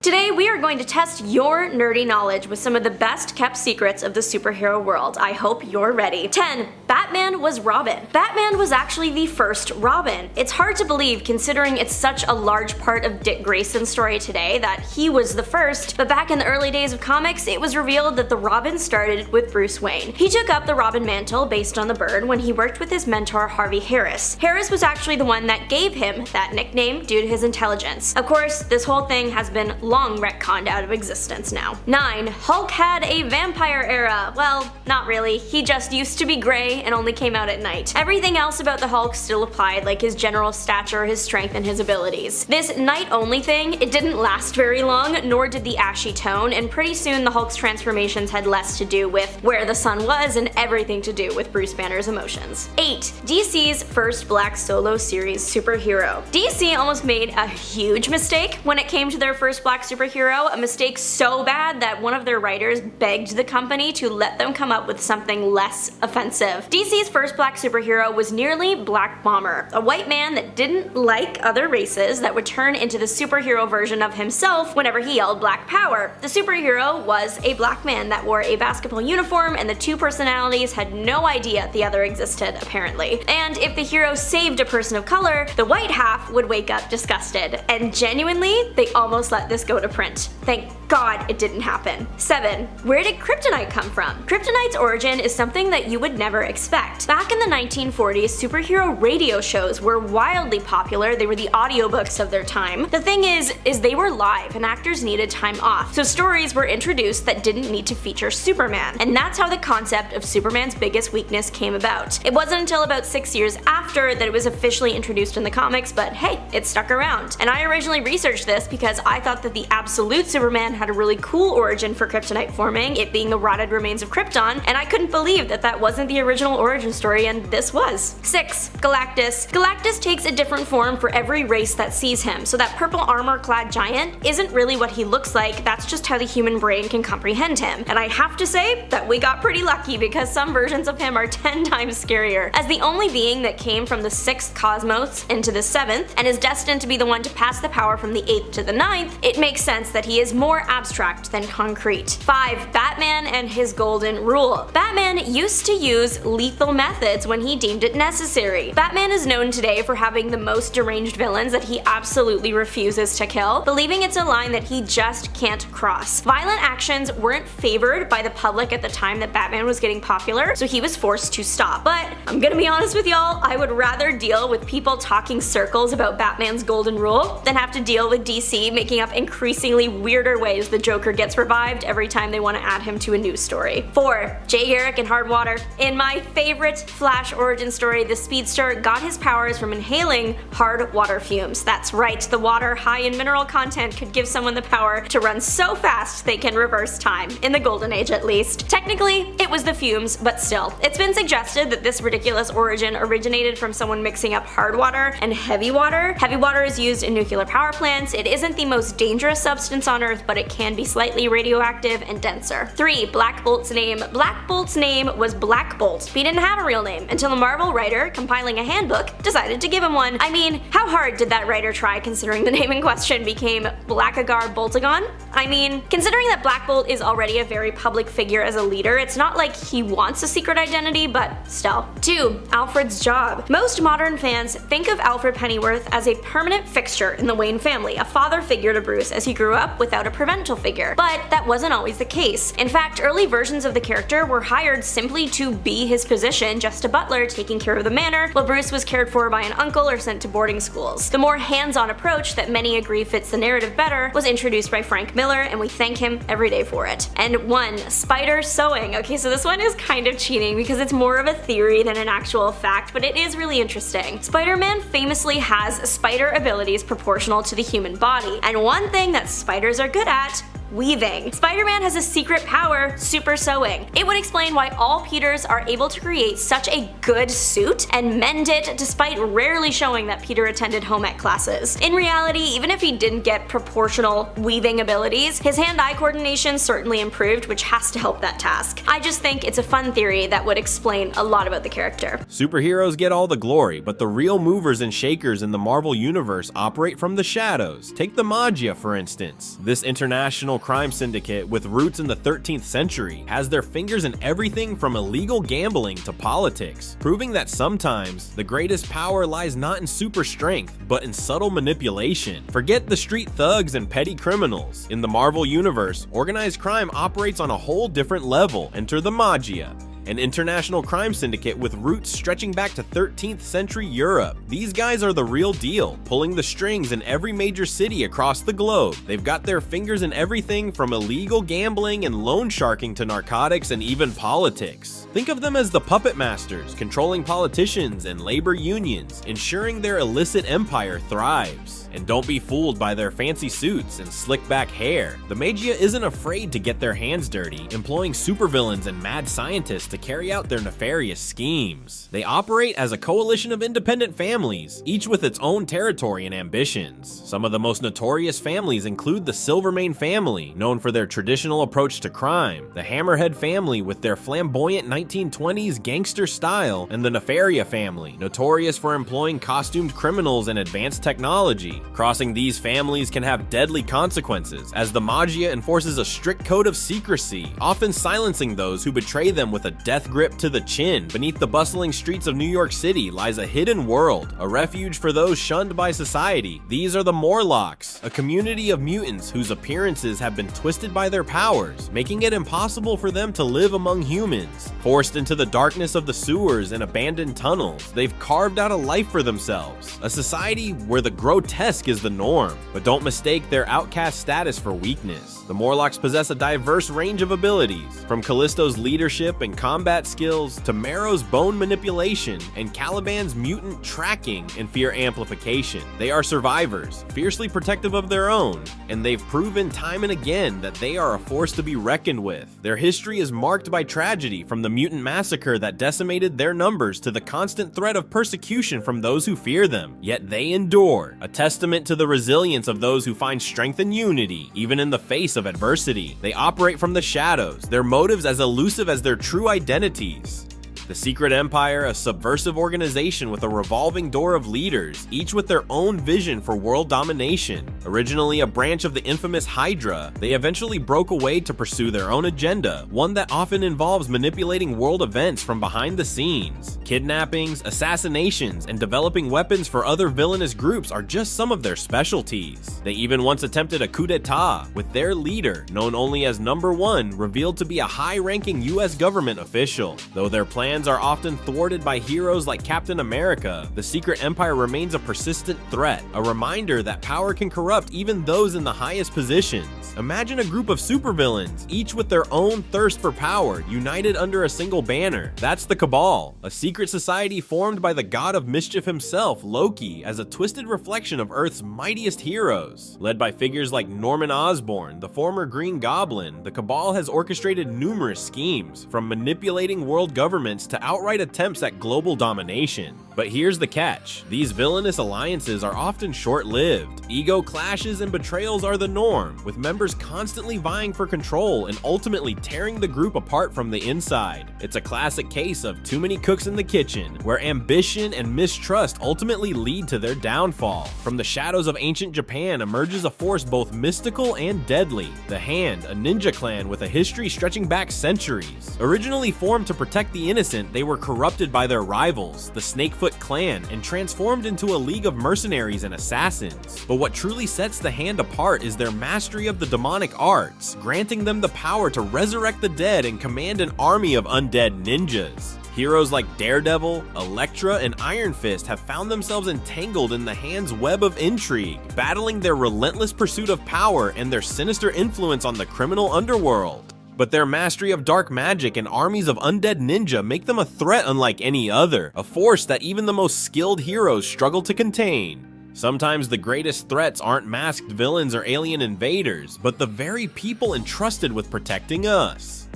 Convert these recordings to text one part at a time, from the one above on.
Today we are going to test your nerdy knowledge with some of the best kept secrets of the superhero world. I hope you're ready. 10. Batman was Robin. Batman was actually the first Robin. It's hard to believe considering it's such a large part of Dick Grayson's story today that he was the first, but back in the early days of comics it was revealed that the Robin started with Bruce Wayne. He took up the Robin mantle based on the bird when he worked with his mentor Harvey Harris. Harris was actually the one that gave him that nickname due to his intelligence. Of course, this whole thing has been long retconned out of existence now. 9. Hulk had a vampire era. Well, not really. He just used to be gray and only came out at night. Everything else about the Hulk still applied, like his general stature, his strength, and his abilities. This night-only thing, it didn't last very long, nor did the ashy tone, and pretty soon the Hulk's transformations had less to do with where the sun was and everything to do with Bruce Banner's emotions. 8. DC's first black solo series superhero. DC almost made a huge mistake when it came to their first black superhero, a mistake so bad that one of their writers begged the company to let them come up with something less offensive. DC's first black superhero was nearly Black Bomber, a white man that didn't like other races that would turn into the superhero version of himself whenever he yelled Black Power. The superhero was a black man that wore a basketball uniform, and the two personalities had no idea the other existed, apparently. And if the hero saved a person of color, the white half would wake up disgusted. And genuinely, they almost let this go to print. Thank God it didn't happen. 7. Where did Kryptonite come from? Kryptonite's origin is something that you would never expect. Back in the 1940s, superhero radio shows were wildly popular. They were the audiobooks of their time. The thing is they were live and actors needed time off, so stories were introduced that didn't need to feature Superman. And that's how the concept of Superman's biggest weakness came about. It wasn't until about 6 years after that it was officially introduced in the comics, but hey, it stuck around. And I originally researched this because I thought that the absolute Superman had a really cool origin for Kryptonite forming, it being the rotted remains of Krypton, and I couldn't believe that that wasn't the original origin story, and this was. 6. Galactus. Galactus takes a different form for every race that sees him, so that purple armor-clad giant isn't really what he looks like, that's just how the human brain can comprehend him. And I have to say that we got pretty lucky because some versions of him are 10 times scarier. As the only being that came from the 6th cosmos into the 7th, and is destined to be the one to pass the power from the 8th to the 9th, it makes sense that he is more abstract than concrete. 5. Batman and his golden rule. Batman used to use lethal methods when he deemed it necessary. Batman is known today for having the most deranged villains that he absolutely refuses to kill, believing it's a line that he just can't cross. Violent actions weren't favored by the public at the time that Batman was getting popular, so he was forced to stop. But I'm gonna be honest with y'all, I would rather deal with people talking circles about Batman's golden rule than have to deal with DC making up increasingly weirder ways the Joker gets revived every time they want to add him to a news story. 4. Jay Garrick and hard water. In my favorite Flash origin story, the Speedster got his powers from inhaling hard water fumes. That's right, the water high in mineral content could give someone the power to run so fast they can reverse time, in the Golden Age at least. Technically, it was the fumes, but still. It's been suggested that this ridiculous origin originated from someone mixing up hard water and heavy water. Heavy water is used in nuclear power plants. It isn't the most dangerous substance on Earth, but it can be slightly radioactive and denser. 3. Black Bolt's name. Black Bolt's name was Black Bolt. He didn't have a real name until a Marvel writer, compiling a handbook, decided to give him one. I mean, how hard did that writer try considering the name in question became Blackagar Boltagon? I mean, considering that Black Bolt is already a very public figure as a leader, it's not like he wants a secret identity, but still. 2. Alfred's job. Most modern fans think of Alfred Pennyworth as a permanent fixture in the Wayne family, a father figure to Bruce as he grew up without a parental figure. But that wasn't always the case. In fact, early versions of the character were hired simply to be his position, just a butler taking care of the manor, while Bruce was cared for by an uncle or sent to boarding schools. The more hands-on approach that many agree fits the narrative better was introduced by Frank Miller, and we thank him every day for it. And 1. Spider sewing. Okay, so this one is kind of cheating because it's more of a theory than an actual fact, but it is really interesting. Spider-Man famously has spider abilities proportional to the human body, and one thing that spiders are good at weaving. Spider-Man has a secret power, super sewing. It would explain why all Peters are able to create such a good suit and mend it despite rarely showing that Peter attended home ec classes. In reality, even if he didn't get proportional weaving abilities, his hand-eye coordination certainly improved, which has to help that task. I just think it's a fun theory that would explain a lot about the character. Superheroes get all the glory, but the real movers and shakers in the Marvel Universe operate from the shadows. Take the Maggia, for instance. This international crime syndicate with roots in the 13th century has their fingers in everything from illegal gambling to politics, proving that sometimes the greatest power lies not in super strength, but in subtle manipulation. Forget the street thugs and petty criminals. In the Marvel Universe, organized crime operates on a whole different level. Enter the Maggia, an international crime syndicate with roots stretching back to 13th century Europe. These guys are the real deal, pulling the strings in every major city across the globe. They've got their fingers in everything from illegal gambling and loan sharking to narcotics and even politics. Think of them as the puppet masters, controlling politicians and labor unions, ensuring their illicit empire thrives. And don't be fooled by their fancy suits and slick back hair. The Maggia isn't afraid to get their hands dirty, employing supervillains and mad scientists to carry out their nefarious schemes. They operate as a coalition of independent families, each with its own territory and ambitions. Some of the most notorious families include the Silvermane family, known for their traditional approach to crime, the Hammerhead family with their flamboyant 1920s gangster style, and the Nefaria family, notorious for employing costumed criminals and advanced technology. Crossing these families can have deadly consequences, as the Maggia enforces a strict code of secrecy, often silencing those who betray them with a death grip to the chin. Beneath the bustling streets of New York City lies a hidden world, a refuge for those shunned by society. These are the Morlocks, a community of mutants whose appearances have been twisted by their powers, making it impossible for them to live among humans. Forced into the darkness of the sewers and abandoned tunnels, they've carved out a life for themselves, a society where the grotesque is the norm. But don't mistake their outcast status for weakness. The Morlocks possess a diverse range of abilities, from Callisto's leadership and combat skills to Marrow's bone manipulation and Caliban's mutant tracking and fear amplification. They are survivors, fiercely protective of their own, and they've proven time and again that they are a force to be reckoned with. Their history is marked by tragedy, from the mutant massacre that decimated their numbers to the constant threat of persecution from those who fear them. Yet they endure, a testament to the resilience of those who find strength and unity, even in the face of adversity. They operate from the shadows, their motives as elusive as their true identities. The Secret Empire, a subversive organization with a revolving door of leaders, each with their own vision for world domination. Originally a branch of the infamous Hydra, they eventually broke away to pursue their own agenda, one that often involves manipulating world events from behind the scenes. Kidnappings, assassinations, and developing weapons for other villainous groups are just some of their specialties. They even once attempted a coup d'etat, with their leader, known only as Number One, revealed to be a high-ranking US government official. Though their plans are often thwarted by heroes like Captain America, the Secret Empire remains a persistent threat, a reminder that power can corrupt even those in the highest positions. Imagine a group of supervillains, each with their own thirst for power, united under a single banner. That's the Cabal, a secret society formed by the god of mischief himself, Loki, as a twisted reflection of Earth's mightiest heroes. Led by figures like Norman Osborn, the former Green Goblin, the Cabal has orchestrated numerous schemes, from manipulating world governments to outright attempts at global domination. But here's the catch. These villainous alliances are often short-lived. Ego clashes and betrayals are the norm, with members constantly vying for control and ultimately tearing the group apart from the inside. It's a classic case of too many cooks in the kitchen, where ambition and mistrust ultimately lead to their downfall. From the shadows of ancient Japan emerges a force both mystical and deadly. The Hand, a ninja clan with a history stretching back centuries. Originally formed to protect the innocent, they were corrupted by their rivals, the Snakefoot clan, and transformed into a league of mercenaries and assassins. But what truly sets the Hand apart is their mastery of the demonic arts, granting them the power to resurrect the dead and command an army of undead ninjas. Heroes like Daredevil, Elektra, and Iron Fist have found themselves entangled in the Hand's web of intrigue, battling their relentless pursuit of power and their sinister influence on the criminal underworld. But their mastery of dark magic and armies of undead ninja make them a threat unlike any other, a force that even the most skilled heroes struggle to contain. Sometimes the greatest threats aren't masked villains or alien invaders, but the very people entrusted with protecting us.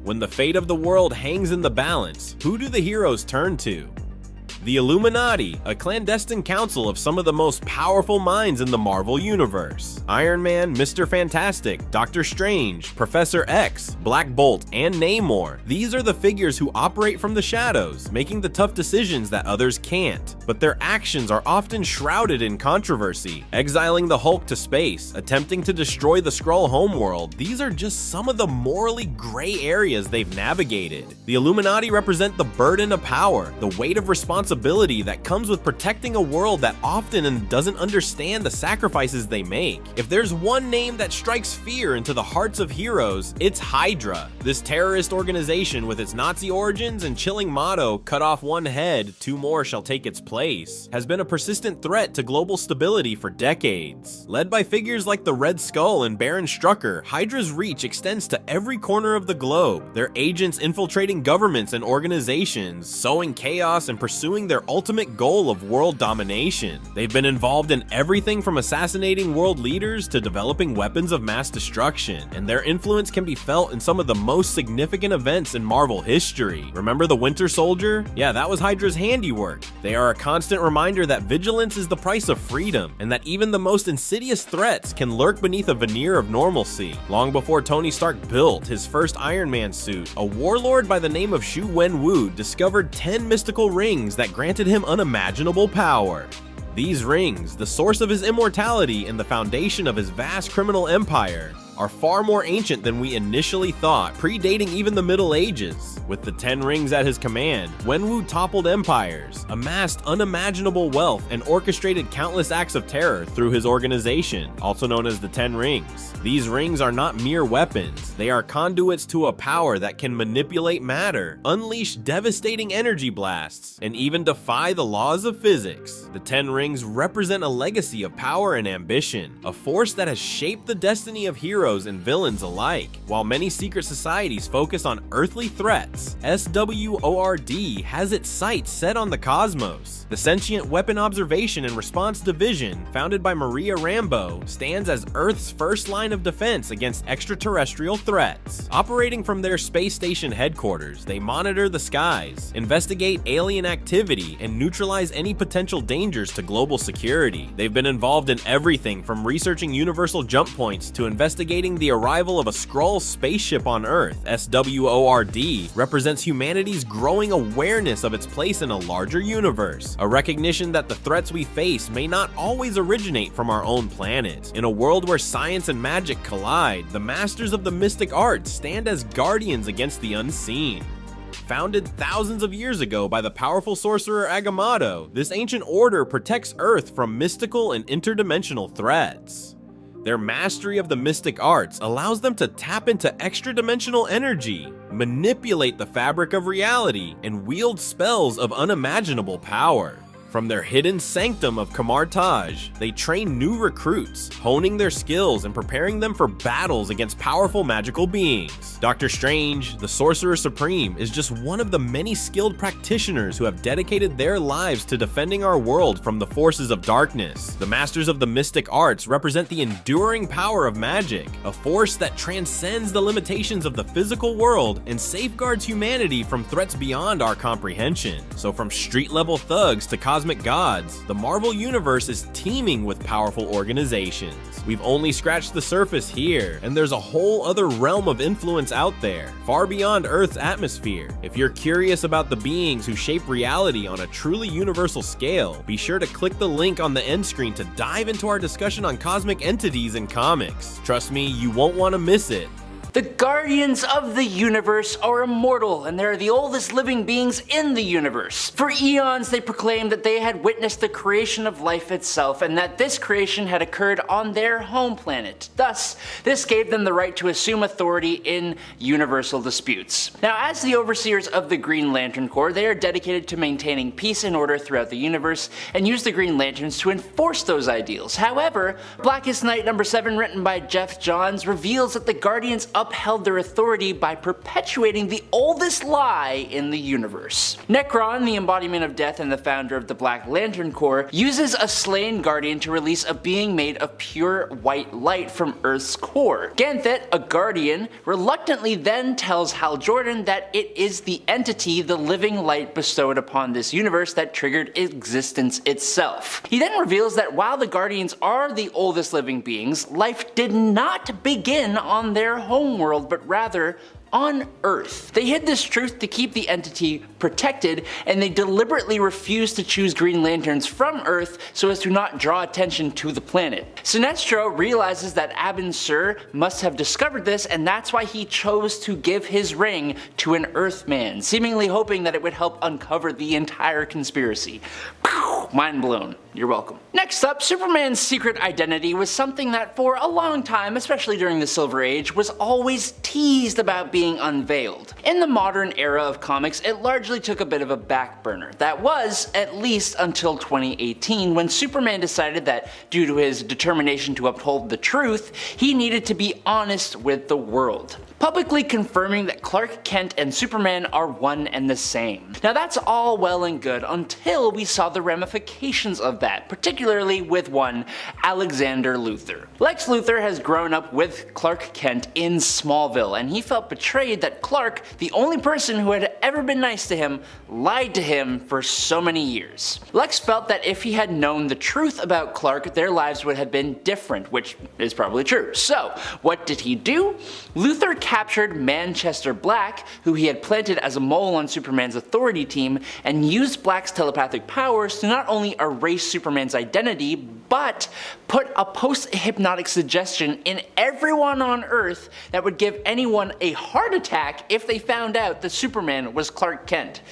When the fate of the world hangs in the balance, who do the heroes turn to? The Illuminati, a clandestine council of some of the most powerful minds in the Marvel Universe. Iron Man, Mr. Fantastic, Doctor Strange, Professor X, Black Bolt, and Namor. These are the figures who operate from the shadows, making the tough decisions that others can't. But their actions are often shrouded in controversy. Exiling the Hulk to space, attempting to destroy the Skrull homeworld, these are just some of the morally gray areas they've navigated. The Illuminati represent the burden of power, the weight of responsibility that comes with protecting a world that often doesn't understand the sacrifices they make. If there's one name that strikes fear into the hearts of heroes, it's Hydra. This terrorist organization with its Nazi origins and chilling motto, "Cut off one head, two more shall take its place," has been a persistent threat to global stability for decades. Led by figures like the Red Skull and Baron Strucker, Hydra's reach extends to every corner of the globe, their agents infiltrating governments and organizations, sowing chaos and pursuing their ultimate goal of world domination. They've been involved in everything from assassinating world leaders to developing weapons of mass destruction, and their influence can be felt in some of the most significant events in Marvel history. Remember the Winter Soldier? Yeah, that was Hydra's handiwork. They are a constant reminder that vigilance is the price of freedom, and that even the most insidious threats can lurk beneath a veneer of normalcy. Long before Tony Stark built his first Iron Man suit, a warlord by the name of Xu Wenwu discovered 10 mystical rings that granted him unimaginable power. These rings, the source of his immortality and the foundation of his vast criminal empire, are far more ancient than we initially thought, predating even the Middle Ages. With the 10 rings at his command, Wenwu toppled empires, amassed unimaginable wealth, and orchestrated countless acts of terror through his organization, also known as the 10 Rings. These rings are not mere weapons, they are conduits to a power that can manipulate matter, unleash devastating energy blasts, and even defy the laws of physics. The 10 Rings represent a legacy of power and ambition, a force that has shaped the destiny of heroes and villains alike. While many secret societies focus on earthly threats, SWORD has its sights set on the cosmos. The Sentient Weapon Observation and Response Division, founded by Maria Rambeau, stands as Earth's first line of defense against extraterrestrial threats. Operating from their space station headquarters, they monitor the skies, investigate alien activity, and neutralize any potential dangers to global security. They've been involved in everything from researching universal jump points to investigating the arrival of a Skrull spaceship on Earth. SWORD represents humanity's growing awareness of its place in a larger universe, a recognition that the threats we face may not always originate from our own planet. In a world where science and magic collide, the masters of the mystic arts stand as guardians against the unseen. Founded thousands of years ago by the powerful sorcerer Agamotto, this ancient order protects Earth from mystical and interdimensional threats. Their mastery of the mystic arts allows them to tap into extra-dimensional energy, manipulate the fabric of reality, and wield spells of unimaginable power. From their hidden sanctum of Kamar Taj, they train new recruits, honing their skills and preparing them for battles against powerful magical beings. Doctor Strange, the Sorcerer Supreme, is just one of the many skilled practitioners who have dedicated their lives to defending our world from the forces of darkness. The Masters of the Mystic Arts represent the enduring power of magic, a force that transcends the limitations of the physical world and safeguards humanity from threats beyond our comprehension. So from street-level thugs to cosmic gods, the Marvel Universe is teeming with powerful organizations. We've only scratched the surface here, and there's a whole other realm of influence out there, far beyond Earth's atmosphere. If you're curious about the beings who shape reality on a truly universal scale, be sure to click the link on the end screen to dive into our discussion on cosmic entities in comics. Trust me, you won't want to miss it. The Guardians of the Universe are immortal, and they're the oldest living beings in the universe. For eons, they proclaimed that they had witnessed the creation of life itself, and that this creation had occurred on their home planet. Thus, this gave them the right to assume authority in universal disputes. Now, as the overseers of the Green Lantern Corps, they are dedicated to maintaining peace and order throughout the universe, and use the Green Lanterns to enforce those ideals. However, Blackest Night #7, written by Jeff Johns, reveals that the Guardians of upheld their authority by perpetuating the oldest lie in the universe. Necron, the embodiment of death and the founder of the Black Lantern Corps, uses a slain Guardian to release a being made of pure white light from Earth's core. Ganthet, a Guardian, reluctantly then tells Hal Jordan that it is the entity, the living light bestowed upon this universe, that triggered existence itself. He then reveals that while the Guardians are the oldest living beings, life did not begin on their homeworld, but rather on Earth. They hid this truth to keep the entity protected, and they deliberately refused to choose Green Lanterns from Earth so as to not draw attention to the planet. Sinestro realizes that Abin Sur must have discovered this, and that's why he chose to give his ring to an Earthman, seemingly hoping that it would help uncover the entire conspiracy. Mind blown. You're welcome. Next up, Superman's secret identity was something that for a long time, especially during the Silver Age, was always teased about being unveiled. In the modern era of comics, it largely took a bit of a back burner. That was, at least until 2018, when Superman decided that, due to his determination to uphold the truth, he needed to be honest with the world, publicly confirming that Clark Kent and Superman are one and the same. Now that's all well and good until we saw the ramifications of that, particularly with one Alexander Luthor. Lex Luthor has grown up with Clark Kent in Smallville, and he felt betrayed that Clark, the only person who had ever been nice to him, lied to him for so many years. Lex felt that if he had known the truth about Clark, their lives would have been different, which is probably true. So, what did he do? Luthor captured Manchester Black, who he had planted as a mole on Superman's authority team, and used Black's telepathic powers to not only erase Superman's identity, but put a post-hypnotic suggestion in everyone on Earth that would give anyone a heart attack if they found out that Superman was Clark Kent.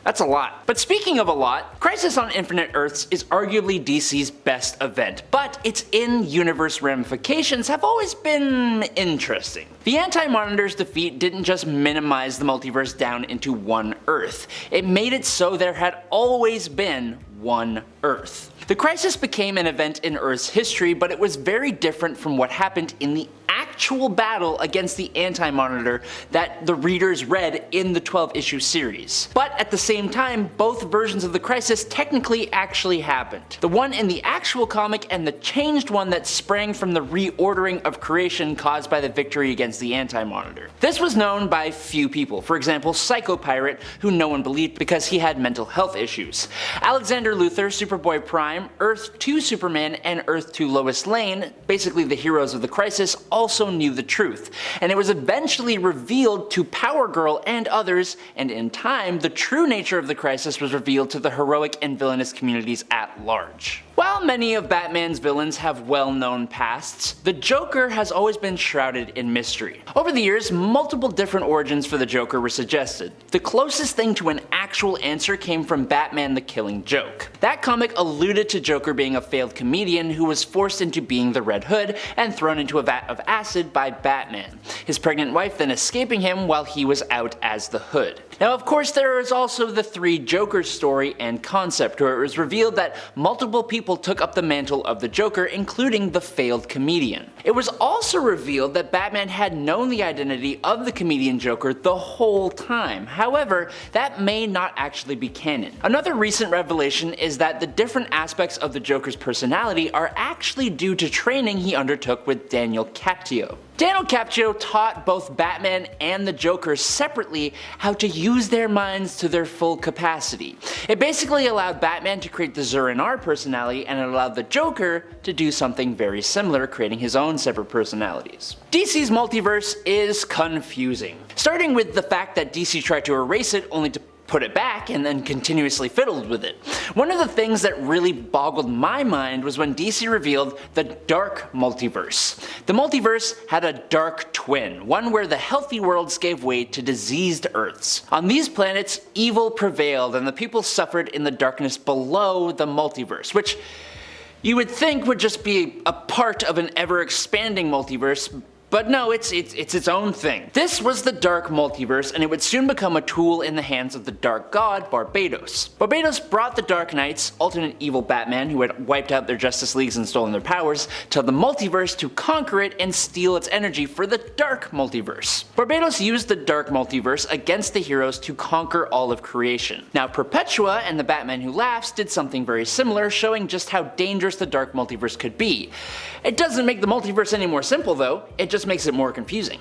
That's a lot. But speaking of a lot, Crisis on Infinite Earths is arguably DC's best event, but its in-universe ramifications have always been interesting. The Anti-Monitor's defeat didn't just minimize the multiverse down into one Earth, it made it so there had always been one Earth. The Crisis became an event in Earth's history, but it was very different from what happened in the actual battle against the Anti-Monitor that the readers read in the 12-issue series. But at the same time, both versions of the Crisis technically actually happened. The one in the actual comic and the changed one that sprang from the reordering of creation caused by the victory against the Anti-Monitor. This was known by few people, for example Psycho Pirate, who no one believed because he had mental health issues. Alexander Luthor, Superboy Prime, Earth 2 Superman, and Earth 2 Lois Lane, basically the heroes of the Crisis, also knew the truth, and it was eventually revealed to Power Girl and others, and in time, the true nature of the Crisis was revealed to the heroic and villainous communities at large. While many of Batman's villains have well-known pasts, the Joker has always been shrouded in mystery. Over the years, multiple different origins for the Joker were suggested. The closest thing to an actual answer came from Batman the Killing Joke. That comic alluded to Joker being a failed comedian who was forced into being the Red Hood and thrown into a vat of acid by Batman, his pregnant wife then escaping him while he was out as the Hood. Now of course there is also the Three Jokers story and concept, where it was revealed that multiple people took up the mantle of the Joker, including the failed comedian. It was also revealed that Batman had known the identity of the comedian Joker the whole time. However, that may not actually be canon. Another recent revelation is that the different aspects of the Joker's personality are actually due to training he undertook with Daniel Captio. Daniel Captio taught both Batman and the Joker separately how to use their minds to their full capacity. It basically allowed Batman to create the Zur-En-Arrh personality, and it allowed the Joker to do something very similar, creating his own separate personalities. DC's multiverse is confusing, starting with the fact that DC tried to erase it only to put it back and then continuously fiddled with it. One of the things that really boggled my mind was when DC revealed the Dark Multiverse. The multiverse had a dark twin, one where the healthy worlds gave way to diseased Earths. On these planets, evil prevailed and the people suffered in the darkness below the multiverse, which you would think would just be a part of an ever-expanding multiverse, But no, it's its own thing. This was the Dark Multiverse, and it would soon become a tool in the hands of the Dark God, Barbados. Barbados brought the Dark Knights, alternate evil Batman who had wiped out their Justice Leagues and stolen their powers, to the multiverse to conquer it and steal its energy for the Dark Multiverse. Barbados used the Dark Multiverse against the heroes to conquer all of creation. Now Perpetua and the Batman Who Laughs did something very similar, showing just how dangerous the Dark Multiverse could be. It doesn't make the multiverse any more simple though, it just makes it more confusing.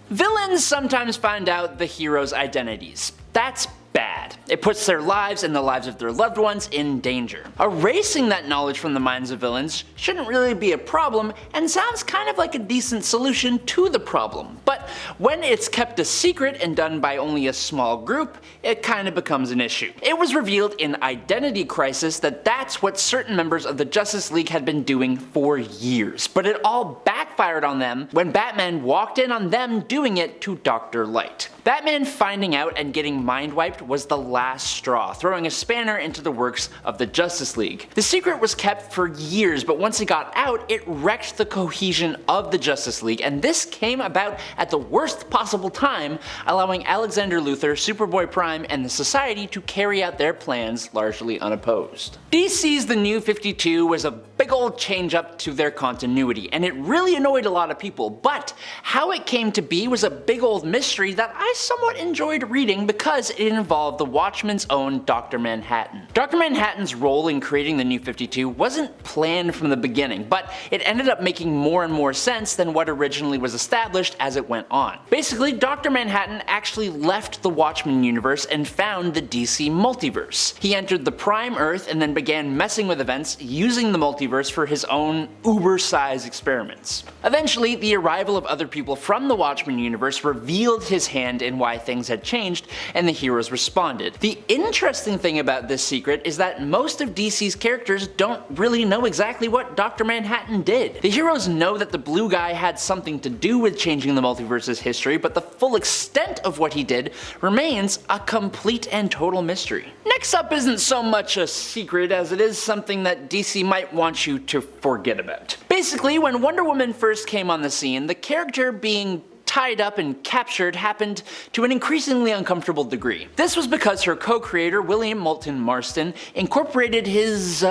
Villains sometimes find out the heroes' identities. That's bad. It puts their lives and the lives of their loved ones in danger. Erasing that knowledge from the minds of villains shouldn't really be a problem, and sounds kind of like a decent solution to the problem. But when it's kept a secret and done by only a small group, it kind of becomes an issue. It was revealed in Identity Crisis that that's what certain members of the Justice League had been doing for years, but it all backfired on them when Batman walked in on them doing it to Dr. Light. Batman finding out and getting mind wiped was the last straw, throwing a spanner into the works of the Justice League. The secret was kept for years, but once it got out, it wrecked the cohesion of the Justice League, and this came about at the worst possible time, allowing Alexander Luthor, Superboy Prime, and the Society to carry out their plans largely unopposed. DC's The New 52 was a big old change up to their continuity, and it really annoyed a lot of people, but how it came to be was a big old mystery that I somewhat enjoyed reading because it involved the Watchmen's own Dr. Manhattan. Dr. Manhattan's role in creating the New 52 wasn't planned from the beginning, but it ended up making more and more sense than what originally was established as it went on. Basically, Dr. Manhattan actually left the Watchmen universe and found the DC multiverse. He entered the Prime Earth and then began messing with events using the multiverse for his own uber-sized experiments. Eventually, the arrival of other people from the Watchmen universe revealed his hand in why things had changed, and the heroes responded. The interesting thing about this secret is that most of DC's characters don't really know exactly what Dr. Manhattan did. The heroes know that the blue guy had something to do with changing the multiverse's history, but the full extent of what he did remains a complete and total mystery. Next up isn't so much a secret as it is something that DC might want you to forget about. Basically, when Wonder Woman first came on the scene, the character being tied up and captured happened to an increasingly uncomfortable degree. This was because her co-creator, William Moulton Marston, incorporated his,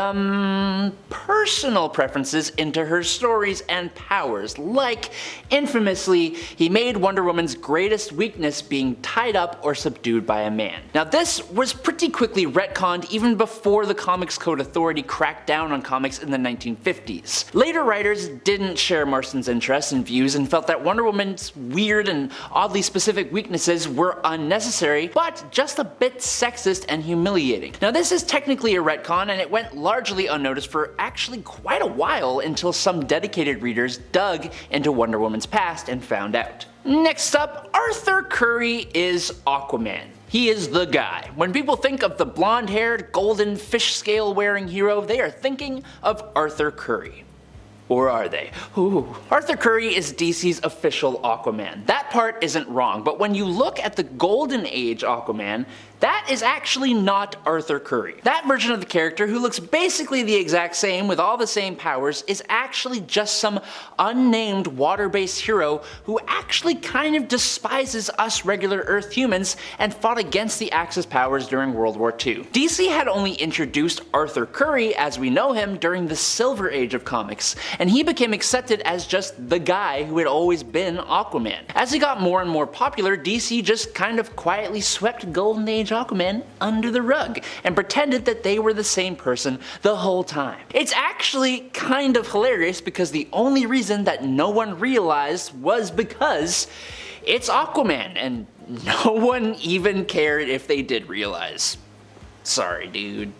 personal preferences into her stories and powers. Like, infamously, he made Wonder Woman's greatest weakness being tied up or subdued by a man. Now this was pretty quickly retconned even before the Comics Code Authority cracked down on comics in the 1950s. Later writers didn't share Marston's interests and views and felt that Wonder Woman's weird and oddly specific weaknesses were unnecessary, but just a bit sexist and humiliating. Now this is technically a retcon, and it went largely unnoticed for actually quite a while until some dedicated readers dug into Wonder Woman's past and found out. Next up, Arthur Curry is Aquaman. He is the guy. When people think of the blonde-haired, golden, fish scale-wearing hero, they are thinking of Arthur Curry. Or are they? Ooh. Arthur Curry is DC's official Aquaman. That part isn't wrong, but when you look at the Golden Age Aquaman, that is actually not Arthur Curry. That version of the character, who looks basically the exact same with all the same powers, is actually just some unnamed water-based hero who actually kind of despises us regular Earth humans and fought against the Axis powers during World War II. DC had only introduced Arthur Curry as we know him during the Silver Age of comics, and he became accepted as just the guy who had always been Aquaman. As he got more and more popular, DC just kind of quietly swept Golden Age Aquaman under the rug and pretended that they were the same person the whole time. It's actually kind of hilarious because the only reason that no one realized was because it's Aquaman, and no one even cared if they did realize. Sorry, dude.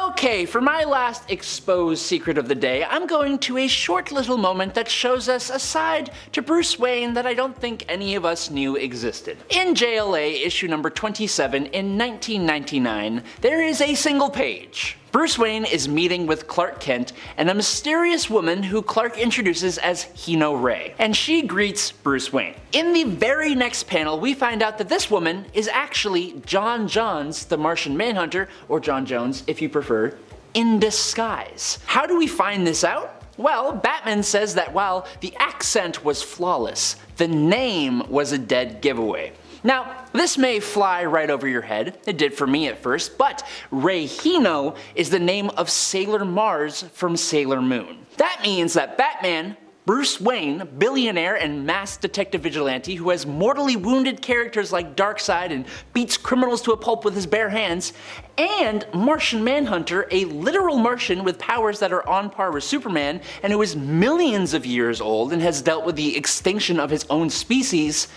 Okay, for my last exposed secret of the day, I'm going to a short little moment that shows us a side to Bruce Wayne that I don't think any of us knew existed. In JLA issue number 27 in 1999, there is a single page. Bruce Wayne is meeting with Clark Kent and a mysterious woman who Clark introduces as Hino Ray, and she greets Bruce Wayne. In the very next panel, we find out that this woman is actually John Johns, the Martian Manhunter, or John Jones if you prefer, in disguise. How do we find this out? Well, Batman says that while the accent was flawless, the name was a dead giveaway. Now, this may fly right over your head, it did for me at first, but Rahino is the name of Sailor Mars from Sailor Moon. That means that Batman, Bruce Wayne, billionaire and masked detective vigilante who has mortally wounded characters like Darkseid and beats criminals to a pulp with his bare hands, and Martian Manhunter, a literal Martian with powers that are on par with Superman and who is millions of years old and has dealt with the extinction of his own species,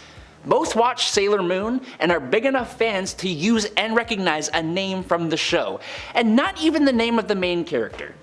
both watch Sailor Moon and are big enough fans to use and recognize a name from the show, and not even the name of the main character.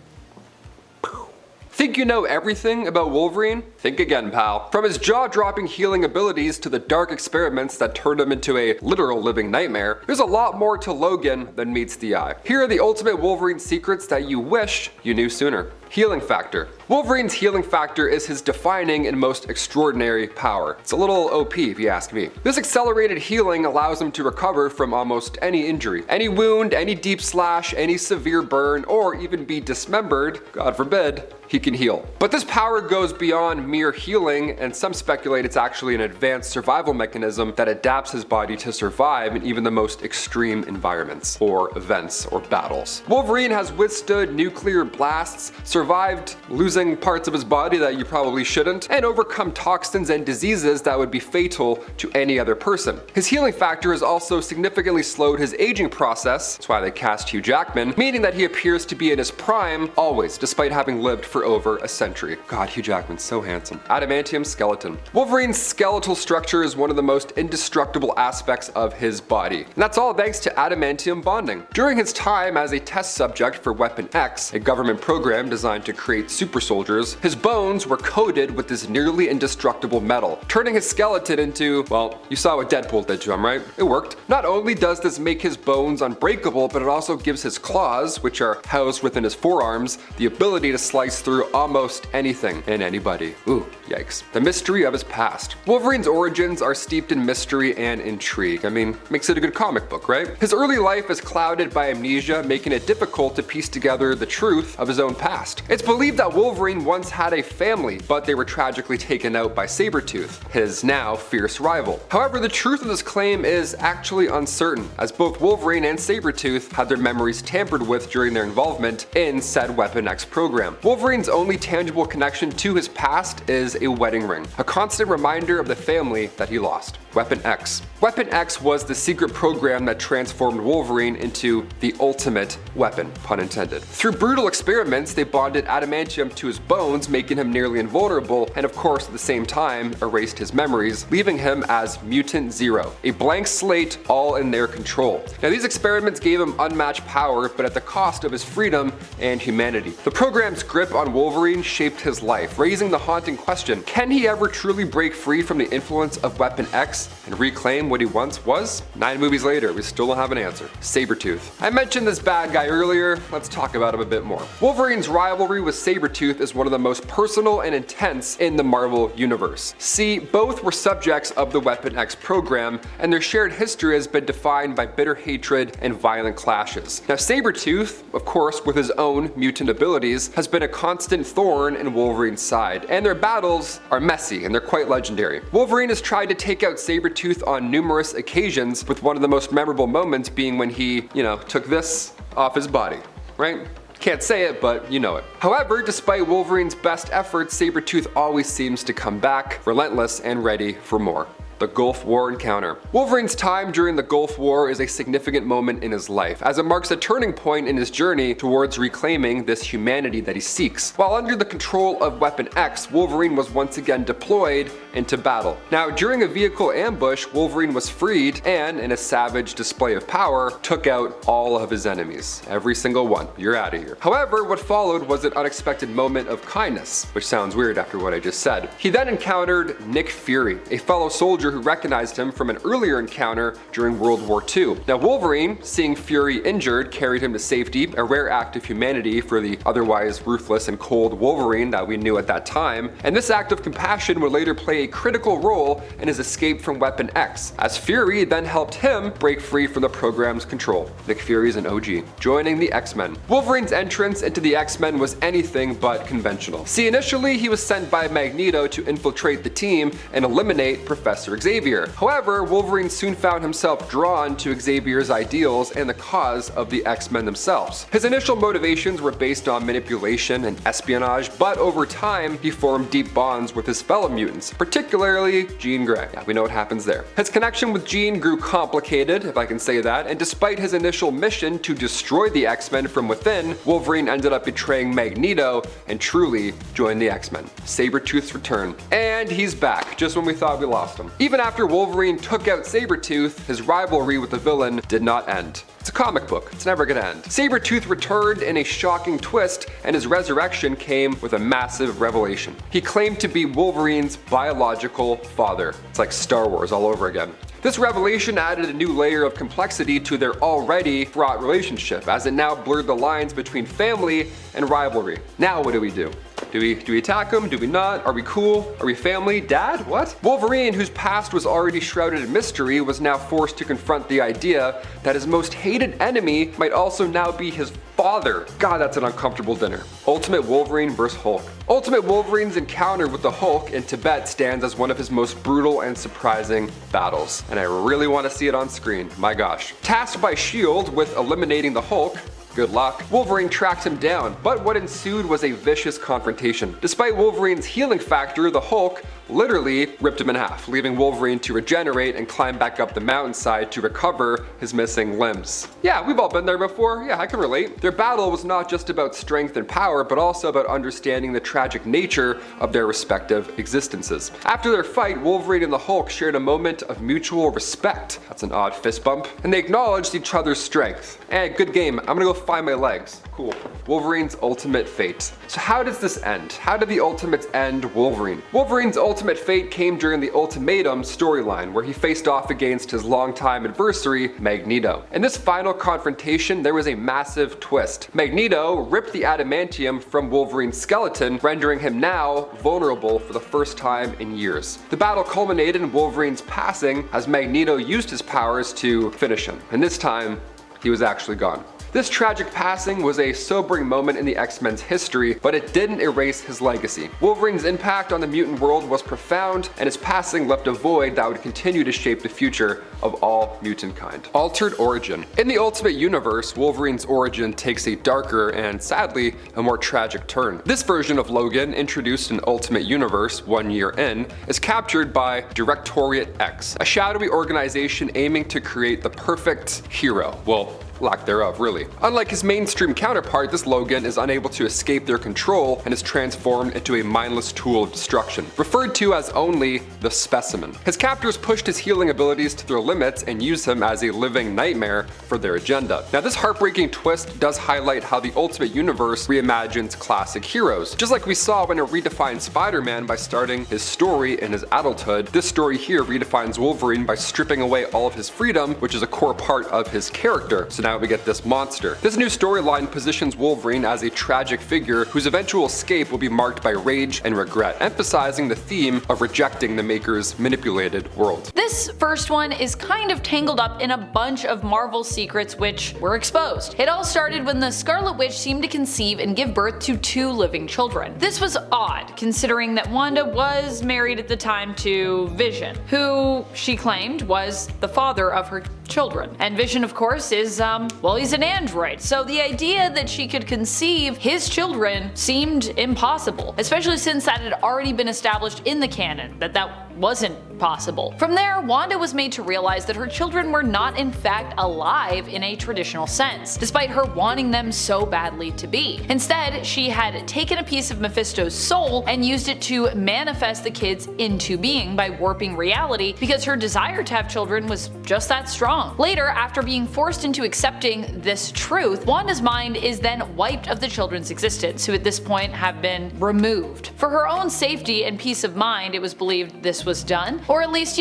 Think you know everything about Wolverine? Think again, pal. From his jaw-dropping healing abilities to the dark experiments that turned him into a literal living nightmare, there's a lot more to Logan than meets the eye. Here are the ultimate Wolverine secrets that you wish you knew sooner. Healing factor. Wolverine's healing factor is his defining and most extraordinary power. It's a little OP if you ask me. This accelerated healing allows him to recover from almost any injury. Any wound, any deep slash, any severe burn, or even be dismembered, God forbid, he can heal. But this power goes beyond mere healing, and some speculate it's actually an advanced survival mechanism that adapts his body to survive in even the most extreme environments, or events, or battles. Wolverine has withstood nuclear blasts, survived losing parts of his body that you probably shouldn't, and overcome toxins and diseases that would be fatal to any other person. His healing factor has also significantly slowed his aging process, that's why they cast Hugh Jackman, meaning that he appears to be in his prime always, despite having lived for over a century. God, Hugh Jackman's so handsome. Adamantium skeleton. Wolverine's skeletal structure is one of the most indestructible aspects of his body, and that's all thanks to adamantium bonding. During his time as a test subject for Weapon X, a government program designed to create super soldiers, his bones were coated with this nearly indestructible metal, turning his skeleton into, well, you saw what Deadpool did to him, right? It worked. Not only does this make his bones unbreakable, but it also gives his claws, which are housed within his forearms, the ability to slice through almost anything and anybody. Ooh, yikes. The mystery of his past. Wolverine's origins are steeped in mystery and intrigue. I mean, makes it a good comic book, right? His early life is clouded by amnesia, making it difficult to piece together the truth of his own past. It's believed that Wolverine once had a family, but they were tragically taken out by Sabretooth, his now fierce rival. However, the truth of this claim is actually uncertain, as both Wolverine and Sabretooth had their memories tampered with during their involvement in said Weapon X program. Wolverine's only tangible connection to his past is a wedding ring, a constant reminder of the family that he lost. Weapon X. Weapon X was the secret program that transformed Wolverine into the ultimate weapon, pun intended. Through brutal experiments, they bonded adamantium to his bones, making him nearly invulnerable, and of course at the same time erased his memories, leaving him as Mutant Zero, a blank slate all in their control. Now these experiments gave him unmatched power, but at the cost of his freedom and humanity. The program's grip on Wolverine shaped his life, raising the haunting question, can he ever truly break free from the influence of Weapon X and reclaim what he once was? 9 movies later, we still don't have an answer. Sabretooth. I mentioned this bad guy earlier, let's talk about him a bit more. Wolverine's rivalry with Sabretooth is one of the most personal and intense in the Marvel universe. See, both were subjects of the Weapon X program, and their shared history has been defined by bitter hatred and violent clashes. Now Sabretooth, of course with his own mutant abilities, has been a constant thorn in Wolverine's side, and their battles are messy and they're quite legendary. Wolverine has tried to take out Sabretooth on numerous occasions, with one of the most memorable moments being when he, took this off his body, right? Can't say it, but you know it. However, despite Wolverine's best efforts, Sabretooth always seems to come back, relentless and ready for more. The Gulf War encounter. Wolverine's time during the Gulf War is a significant moment in his life, as it marks a turning point in his journey towards reclaiming this humanity that he seeks. While under the control of Weapon X, Wolverine was once again deployed into battle. Now, during a vehicle ambush, Wolverine was freed and, in a savage display of power, took out all of his enemies. Every single one. You're out of here. However, what followed was an unexpected moment of kindness, which sounds weird after what I just said. He then encountered Nick Fury, a fellow soldier who recognized him from an earlier encounter during World War II. Now Wolverine, seeing Fury injured, carried him to safety, a rare act of humanity for the otherwise ruthless and cold Wolverine that we knew at that time, and this act of compassion would later play a critical role in his escape from Weapon X, as Fury then helped him break free from the program's control. Nick Fury's an OG. Joining the X-Men. Wolverine's entrance into the X-Men was anything but conventional. See, initially he was sent by Magneto to infiltrate the team and eliminate Professor Xavier. However, Wolverine soon found himself drawn to Xavier's ideals and the cause of the X-Men themselves. His initial motivations were based on manipulation and espionage, but over time he formed deep bonds with his fellow mutants, particularly Jean Grey. Yeah, we know what happens there. His connection with Jean grew complicated, if I can say that, and despite his initial mission to destroy the X-Men from within, Wolverine ended up betraying Magneto and truly joined the X-Men. Sabretooth's return. And he's back, just when we thought we lost him. Even after Wolverine took out Sabretooth, his rivalry with the villain did not end. It's a comic book, it's never gonna end. Sabretooth returned in a shocking twist, and his resurrection came with a massive revelation. He claimed to be Wolverine's biological father. It's like Star Wars all over again. This revelation added a new layer of complexity to their already fraught relationship, as it now blurred the lines between family and rivalry. Now what do we do? Do we attack him? Do we not? Are we cool? Are we family? Dad? What? Wolverine, whose past was already shrouded in mystery, was now forced to confront the idea that his most hated enemy might also now be his father. God, that's an uncomfortable dinner. Ultimate Wolverine vs. Hulk. Ultimate Wolverine's encounter with the Hulk in Tibet stands as one of his most brutal and surprising battles, and I really want to see it on screen. My gosh. Tasked by S.H.I.E.L.D. with eliminating the Hulk, good luck, Wolverine tracked him down, but what ensued was a vicious confrontation. Despite Wolverine's healing factor, the Hulk literally ripped him in half, leaving Wolverine to regenerate and climb back up the mountainside to recover his missing limbs. Yeah, we've all been there before. Yeah, I can relate. Their battle was not just about strength and power, but also about understanding the tragic nature of their respective existences. After their fight, Wolverine and the Hulk shared a moment of mutual respect. That's an odd fist bump. And they acknowledged each other's strength. Good game. I'm gonna go find my legs. Cool. Wolverine's ultimate fate. So how does this end? How did the Ultimates end Wolverine? Wolverine's ultimate fate came during the Ultimatum storyline, where he faced off against his longtime adversary, Magneto. In this final confrontation, there was a massive twist. Magneto ripped the adamantium from Wolverine's skeleton, rendering him now vulnerable for the first time in years. The battle culminated in Wolverine's passing as Magneto used his powers to finish him. And this time, he was actually gone. This tragic passing was a sobering moment in the X-Men's history, but it didn't erase his legacy. Wolverine's impact on the mutant world was profound, and his passing left a void that would continue to shape the future of all mutant kind. Altered origin. In the Ultimate Universe, Wolverine's origin takes a darker and, sadly, a more tragic turn. This version of Logan, introduced in Ultimate Universe 1 year in, is captured by Directorate X, a shadowy organization aiming to create the perfect hero. Well, lack thereof, really. Unlike his mainstream counterpart, this Logan is unable to escape their control and is transformed into a mindless tool of destruction, referred to as only the Specimen. His captors pushed his healing abilities to their limits and used him as a living nightmare for their agenda. Now, this heartbreaking twist does highlight how the Ultimate Universe reimagines classic heroes. Just like we saw when it redefined Spider-Man by starting his story in his adulthood, this story here redefines Wolverine by stripping away all of his freedom, which is a core part of his character. So now we get this monster. This new storyline positions Wolverine as a tragic figure whose eventual escape will be marked by rage and regret, emphasizing the theme of rejecting the Maker's manipulated world. This first one is kind of tangled up in a bunch of Marvel secrets which were exposed. It all started when the Scarlet Witch seemed to conceive and give birth to 2 living children. This was odd, considering that Wanda was married at the time to Vision, who she claimed was the father of her children. And Vision, of course, is, well, he's an android, so the idea that she could conceive his children seemed impossible, especially since that had already been established in the canon that wasn't possible. From there, Wanda was made to realize that her children were not in fact alive in a traditional sense, despite her wanting them so badly to be. Instead, she had taken a piece of Mephisto's soul and used it to manifest the kids into being by warping reality, because her desire to have children was just that strong. Later, after being forced into accepting this truth, Wanda's mind is then wiped of the children's existence, who at this point have been removed. For her own safety and peace of mind, it was believed this this was done. Or at least,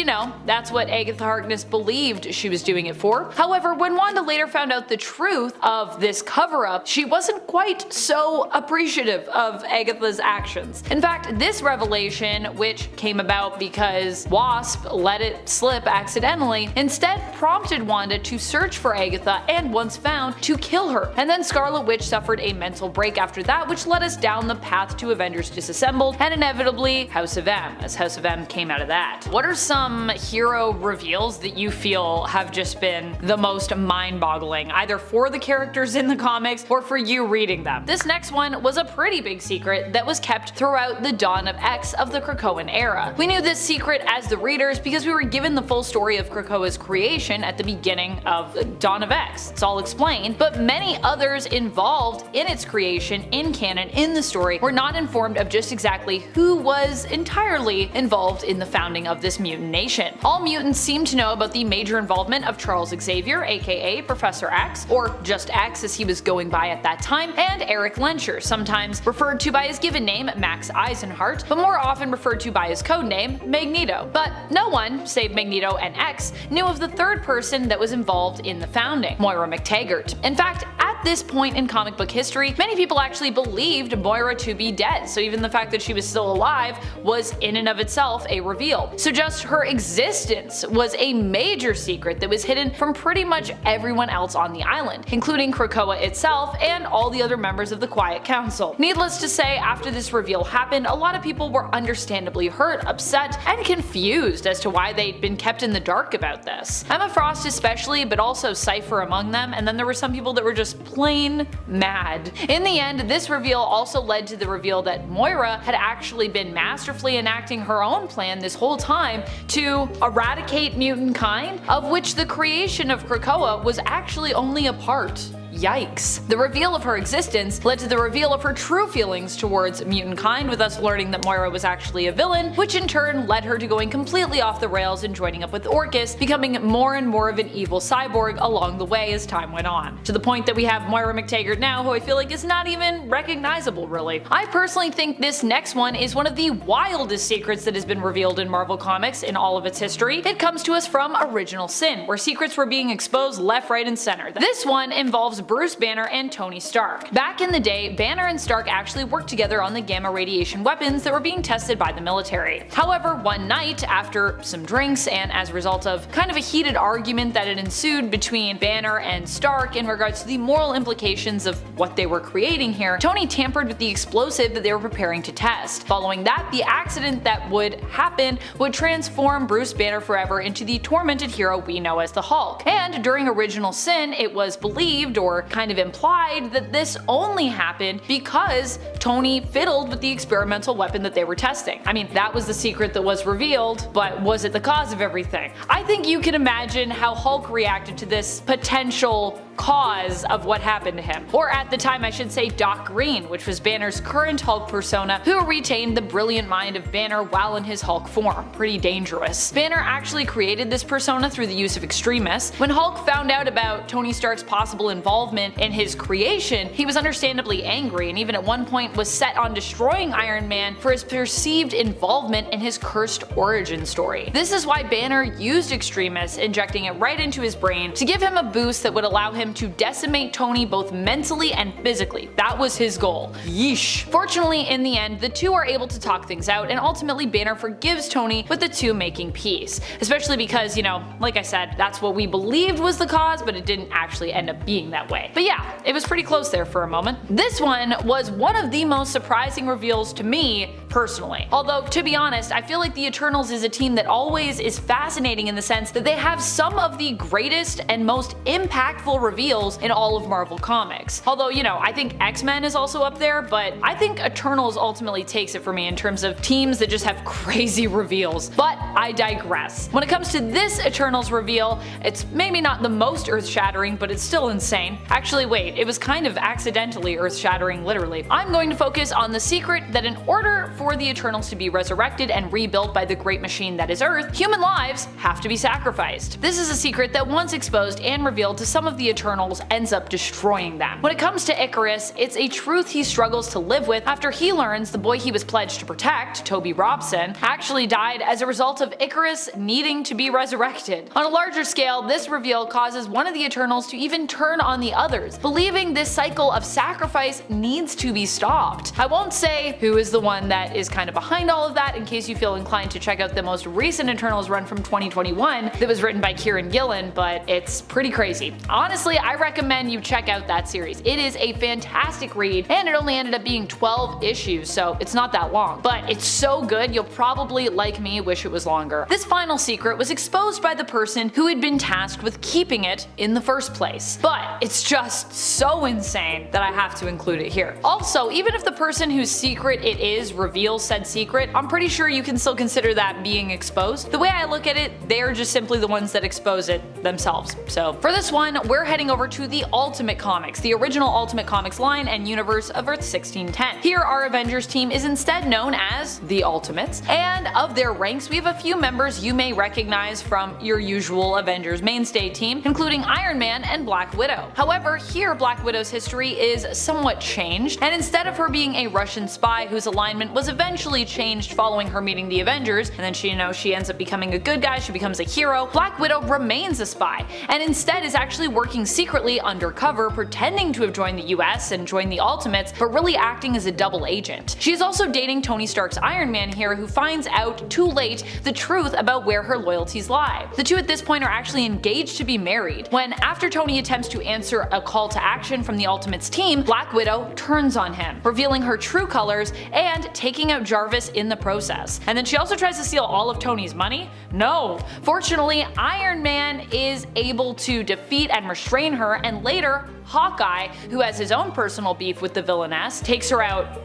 that's what Agatha Harkness believed she was doing it for. However, when Wanda later found out the truth of this cover-up, she wasn't quite so appreciative of Agatha's actions. In fact, this revelation, which came about because Wasp let it slip accidentally, instead prompted Wanda to search for Agatha and, once found, to kill her. And then Scarlet Witch suffered a mental break after that, which led us down the path to Avengers Disassembled and inevitably House of M, as House of M came out of that. What are some hero reveals that you feel have just been the most mind-boggling, either for the characters in the comics or for you reading them? This next one was a pretty big secret that was kept throughout the dawn of X of the Krakoan era. We knew this secret as the readers because we were given the full story of Krakoa's creation at the beginning of the dawn of X. It's all explained, but many others involved in its creation in canon in the story were not informed of just exactly who was entirely involved in the founding of this mutant nation. All mutants seem to know about the major involvement of Charles Xavier, aka Professor X, or just X as he was going by at that time, and Eric Lenscher, sometimes referred to by his given name Max Eisenhart, but more often referred to by his codename Magneto. But no one, save Magneto and X, knew of the third person that was involved in the founding, Moira Mctagert. In fact, at this point in comic book history, many people actually believed Moira to be dead, so even the fact that she was still alive was in and of itself a reveal. So just her existence was a major secret that was hidden from pretty much everyone else on the island, including Krakoa itself and all the other members of the Quiet Council. Needless to say, after this reveal happened, a lot of people were understandably hurt, upset, and confused as to why they'd been kept in the dark about this. Emma Frost especially, but also Cypher among them, and then there were some people that were just plain mad. In the end, this reveal also led to the reveal that Moira had actually been masterfully enacting her own plan this whole time to eradicate mutant kind, of which the creation of Krakoa was actually only a part. Yikes. The reveal of her existence led to the reveal of her true feelings towards mutant kind, with us learning that Moira was actually a villain, which in turn led her to going completely off the rails and joining up with Orchis, becoming more and more of an evil cyborg along the way as time went on. To the point that we have Moira Mctagert now, who I feel like is not even recognizable really. I personally think this next one is one of the wildest secrets that has been revealed in Marvel Comics in all of its history. It comes to us from Original Sin, where secrets were being exposed left, right, and center. This one involves Bruce Banner and Tony Stark. Back in the day, Banner and Stark actually worked together on the gamma radiation weapons that were being tested by the military. However, one night, after some drinks and as a result of kind of a heated argument that had ensued between Banner and Stark in regards to the moral implications of what they were creating here, Tony tampered with the explosive that they were preparing to test. Following that, the accident that would happen would transform Bruce Banner forever into the tormented hero we know as the Hulk. And during Original Sin, it was believed, or kind of implied, that this only happened because Tony fiddled with the experimental weapon that they were testing. I mean, that was the secret that was revealed, but was it the cause of everything? I think you can imagine how Hulk reacted to this potential cause of what happened to him. Or at the time I should say Doc Green, which was Banner's current Hulk persona, who retained the brilliant mind of Banner while in his Hulk form. Pretty dangerous. Banner actually created this persona through the use of Extremis. When Hulk found out about Tony Stark's possible involvement in his creation, he was understandably angry and even at one point was set on destroying Iron Man for his perceived involvement in his cursed origin story. This is why Banner used Extremis, injecting it right into his brain to give him a boost that would allow him to decimate Tony both mentally and physically. That was his goal. Yeesh. Fortunately, in the end, the two are able to talk things out, and ultimately Banner forgives Tony, with the two making peace. Especially because, like I said, that's what we believed was the cause, but it didn't actually end up being that way. But yeah, it was pretty close there for a moment. This one was one of the most surprising reveals to me personally. Although, to be honest, I feel like the Eternals is a team that always is fascinating in the sense that they have some of the greatest and most impactful reveals in all of Marvel Comics. Although, I think X-Men is also up there, but I think Eternals ultimately takes it for me in terms of teams that just have crazy reveals. But I digress. When it comes to this Eternals reveal, it's maybe not the most earth-shattering, but it's still insane. Actually, wait, it was kind of accidentally earth-shattering, literally. I'm going to focus on the secret that in order for for the Eternals to be resurrected and rebuilt by the great machine that is Earth, human lives have to be sacrificed. This is a secret that once exposed and revealed to some of the Eternals ends up destroying them. When it comes to Icarus, it's a truth he struggles to live with after he learns the boy he was pledged to protect, Toby Robson, actually died as a result of Icarus needing to be resurrected. On a larger scale, this reveal causes one of the Eternals to even turn on the others, believing this cycle of sacrifice needs to be stopped. I won't say who is the one that is kind of behind all of that in case you feel inclined to check out the most recent Eternals run from 2021 that was written by Kieran Gillen, but it's pretty crazy. Honestly, I recommend you check out that series. It is a fantastic read, and it only ended up being 12 issues, so it's not that long. But it's so good, you'll probably, like me, wish it was longer. This final secret was exposed by the person who had been tasked with keeping it in the first place. But it's just so insane that I have to include it here. Also, even if the person whose secret it is reveals said secret, I'm pretty sure you can still consider that being exposed. The way I look at it, they're just simply the ones that expose it themselves. So for this one, we're heading over to the Ultimate Comics, the original Ultimate Comics line and universe of Earth 1610. Here, our Avengers team is instead known as the Ultimates, and of their ranks, we have a few members you may recognize from your usual Avengers mainstay team, including Iron Man and Black Widow. However, here Black Widow's history is somewhat changed, and instead of her being a Russian spy whose alignment was eventually changed following her meeting the Avengers, and then she ends up becoming a good guy, she becomes a hero, Black Widow remains a spy, and instead is actually working secretly undercover, pretending to have joined the US and joined the Ultimates, but really acting as a double agent. She is also dating Tony Stark's Iron Man here, who finds out too late the truth about where her loyalties lie. The two at this point are actually engaged to be married, when after Tony attempts to answer a call to action from the Ultimates team, Black Widow turns on him, revealing her true colors and taking out Jarvis in the process. And then she also tries to steal all of Tony's money? No! Fortunately, Iron Man is able to defeat and restrain her, and later, Hawkeye, who has his own personal beef with the villainess, takes her out